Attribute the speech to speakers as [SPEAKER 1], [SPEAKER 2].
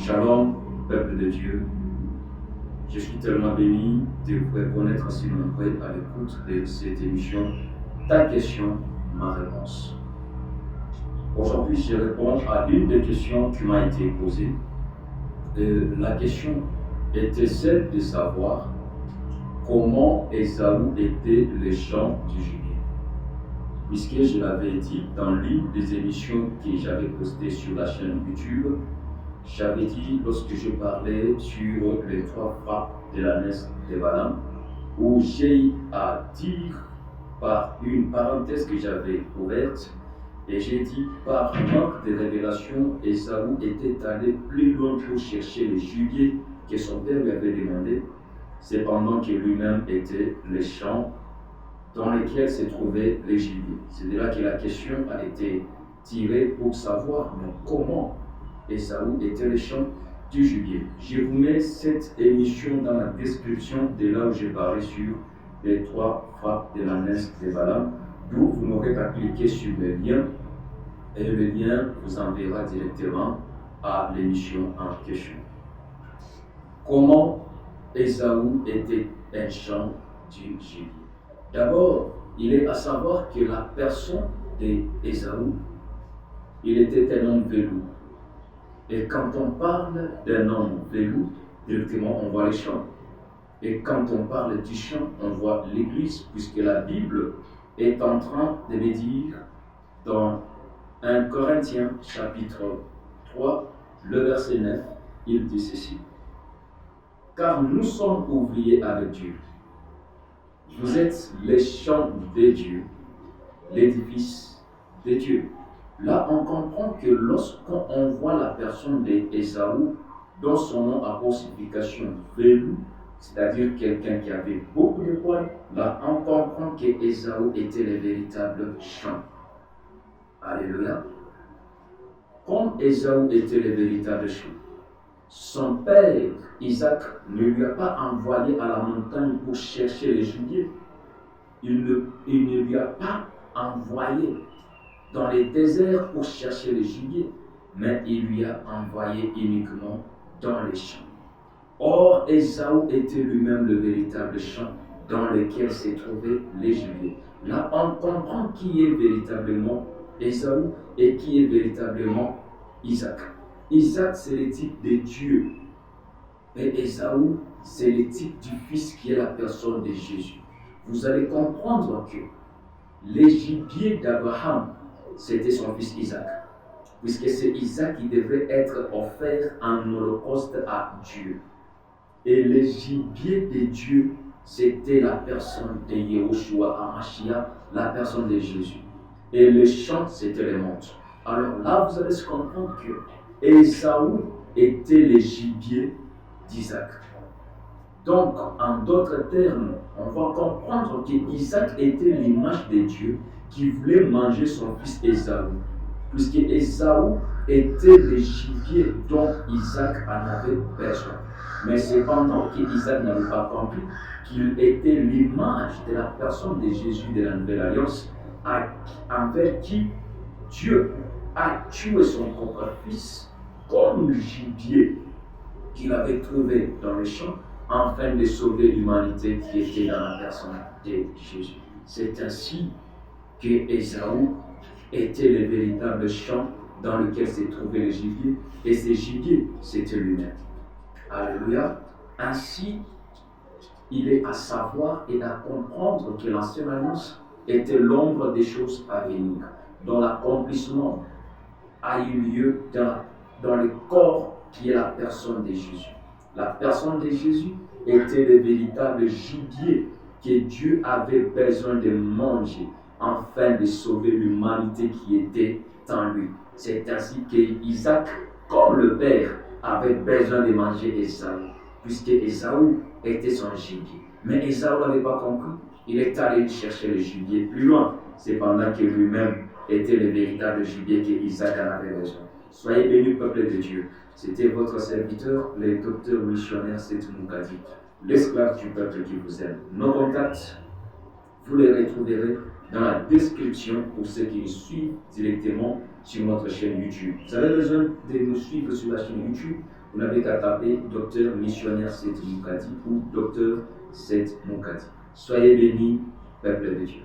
[SPEAKER 1] Shalom, peuple de Dieu. Je suis tellement béni de vous reconnaître si nombreux à l'écoute de cette émission. Ta question, ma réponse. Aujourd'hui, je réponds à l'une des questions qui m'a été posée. La question était celle de savoir comment Ésaü était le champ du gibier. Puisque je l'avais dit dans l'une des émissions que j'avais postées sur la chaîne YouTube, j'avais dit lorsque je parlais sur les 3 frappes de la naisse de Balaam, où j'ai à dire par une parenthèse que j'avais ouverte, et j'ai dit par manque de révélation, Ésaü était allé plus loin pour chercher le gibier que son père lui avait demandé, cependant que lui-même était le champ dans lequel se trouvait les gibiers. C'est de là que la question a été tirée pour savoir mais comment Ésaü était le champ du gibier. Je vous mets cette émission dans la description de là où j'ai parlé sur les 3 frappes de la naisse de Balaam, d'où vous n'aurez qu'à cliquer sur le lien et le lien vous enverra directement à l'émission en question. Comment Ésaü était un champ du gibier? D'abord, il est à savoir que la personne d'Ésaü, il était un homme velours. Et quand on parle d'un homme velours, directement on voit les champs. Et quand on parle du champ, on voit l'église, puisque la Bible est en train de me dire dans 1 Corinthiens chapitre 3, le verset 9, il dit ceci. Car nous sommes ouvriers avec Dieu. Vous êtes les champs de Dieu, l'édifice de Dieu. Là, on comprend que lorsqu'on voit la personne d'Ésaü, dont son nom a pour signification velours, c'est-à-dire quelqu'un qui avait beaucoup de poils, là, on comprend qu'Ésaü était le véritable champ. Alléluia. Comme Ésaü était le véritable champ, son père, Isaac, ne lui a pas envoyé à la montagne pour chercher les gibiers. Il ne lui a pas envoyé dans les déserts pour chercher les gibiers, mais il lui a envoyé uniquement dans les champs. Or, Ésaü était lui-même le véritable champ dans lequel se trouvaient les gibiers. Là, on comprend qui est véritablement Ésaü et qui est véritablement Isaac. Isaac, c'est le type de Dieu. Et Ésaü, c'est le type du Fils qui est la personne de Jésus. Vous allez comprendre que les gibiers d'Abraham, c'était son fils Isaac. Puisque c'est Isaac qui devait être offert en holocauste à Dieu. Et les gibiers de Dieu, c'était la personne de Yahushua HaMashiach, la personne de Jésus. Et les champs, c'était les montes. Alors là, vous allez se comprendre que Ésaü était le gibier d'Isaac. Donc, en d'autres termes, on va comprendre qu'Isaac était l'image de Dieu qui voulait manger son fils Ésaü. Puisque Ésaü était le gibier dont Isaac en avait besoin. Mais cependant qu'Isaac n'avait pas compris qu'il était l'image de la personne de Jésus de la Nouvelle Alliance, envers qui Dieu a tué son propre fils comme le gibier qu'il avait trouvé dans les champs, afin de sauver l'humanité qui était dans la personne de Jésus. C'est ainsi que Ésaü était le véritable champ dans lequel se trouvait le gibier, et ce gibier, c'était lui-même. Alléluia. Ainsi, il est à savoir et à comprendre que l'ancienne alliance était l'ombre des choses à venir, dont l'accomplissement a eu lieu dans le corps qui est la personne de Jésus. La personne de Jésus était le véritable gibier que Dieu avait besoin de manger afin de sauver l'humanité qui était en lui. C'est ainsi qu'Isaac, comme le père, avait besoin de manger Ésaü, puisque Ésaü était son gibier. Mais Ésaü n'avait pas compris. Il est allé chercher le gibier plus loin, cependant que lui-même était le véritable gibier que Isaac en avait besoin. Soyez bénis, peuple de Dieu. C'était votre serviteur, le docteur missionnaire Seth Moukadi, l'esclave du peuple qui vous aime. Nos contacts, vous les retrouverez dans la description pour ceux qui nous suivent directement sur notre chaîne YouTube. Vous avez besoin de nous suivre sur la chaîne YouTube, Vous n'avez qu'à taper docteur missionnaire Seth Moukadi ou docteur Seth Moukadi. Soyez bénis, peuple de Dieu.